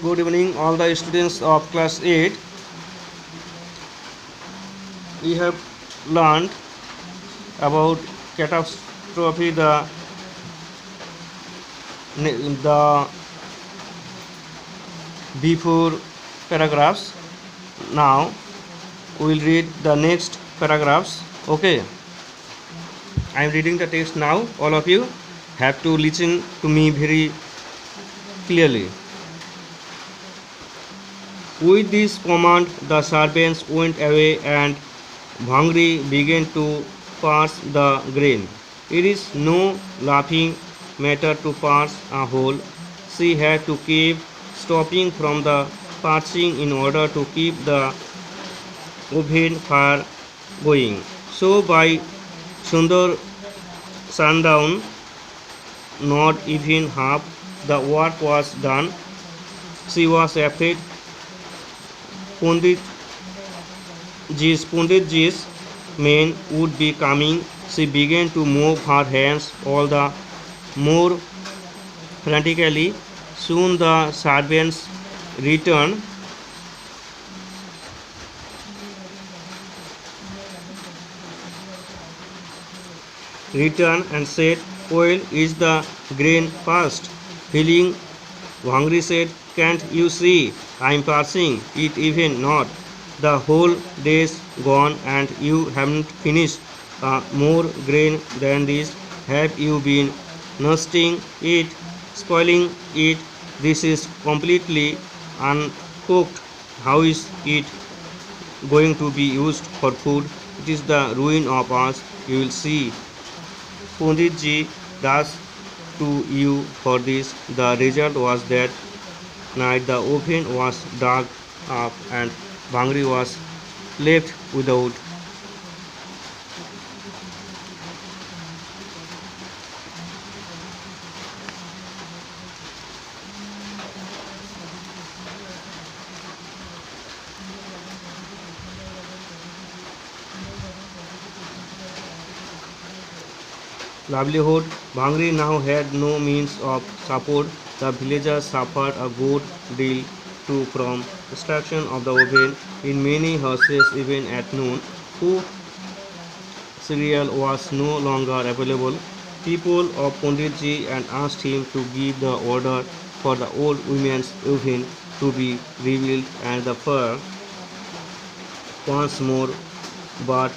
Good evening, all the students of class 8. We have learned about catastrophe, the before paragraphs. Now we will read the next paragraphs. Okay, I am reading the text now. All of you have to listen to me very clearly. With this command, the servants went away and Bhangri began to parse the grain. It is no laughing matter to parse a whole. She had to keep stopping from the parsing in order to keep the oven fire going. So by Sundar sundown, not even half the work was done. She was afraid Panditji's men would be coming. She began to move her hands all the more frantically. Soon the servants returned. And said, "Well, is the grain passed?" Feeling Bhangri said, "Can't you see? I'm passing it even not. The whole day's gone and you haven't finished more grain than this. Have you been nursing it, spoiling it? This is completely uncooked. How is it going to be used for food? It is the ruin of us. You will see. Panditji does to you for this." The result was that night the oven was dug up and Bhangri was left without livelihood. Bhangri now had no means of support. The villagers suffered a good deal too from destruction of the oven. In many houses, even at noon, cooked cereal was no longer available. People of Panditji and asked him to give the order for the old women's oven to be rebuilt and the fire once more, but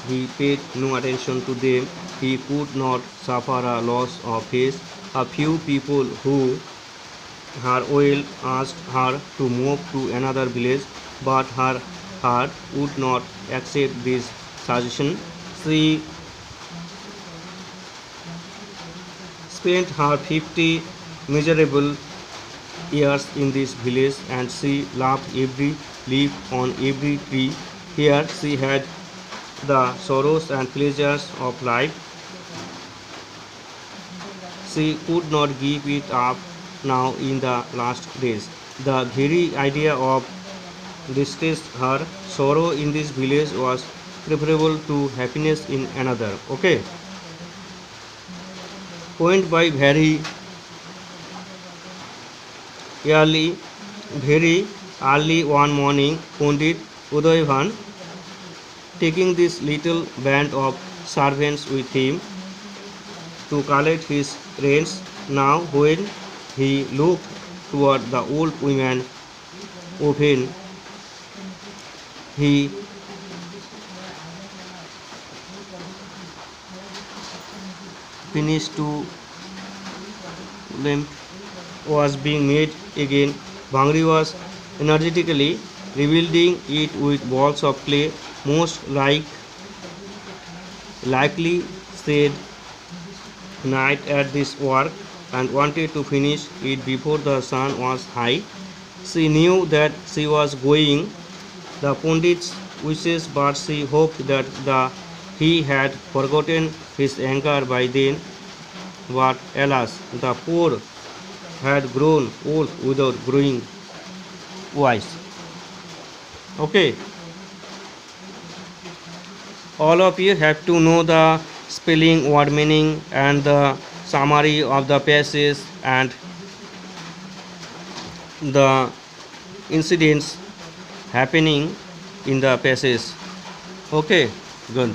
he paid no attention to them. He could not suffer a loss of his. A few people who her oil asked her to move to another village, but her heart would not accept this suggestion. She spent her 50 miserable years in this village and she loved every leaf on every tree. Here she had the sorrows and pleasures of life. She could not give it up now in the last days. The very idea of distressed her. Sorrow in this village was preferable to happiness in another. Okay. Point by early, very early one morning, Pandit Udayvan, taking this little band of servants with him to collect his rents. Now, when he looked toward the old woman oven, he finished to lamp was being made again. Bhangri was energetically rebuilding it with balls of clay. Most likely said night at this work and wanted to finish it before the sun was high. She knew that she was going the Pandit's wishes, but she hoped that he had forgotten his anger by then. But alas, the poor had grown old without growing wise. Okay, all of you have to know the spelling, word meaning, and the summary of the passage and the incidents happening in the passage. Okay, good.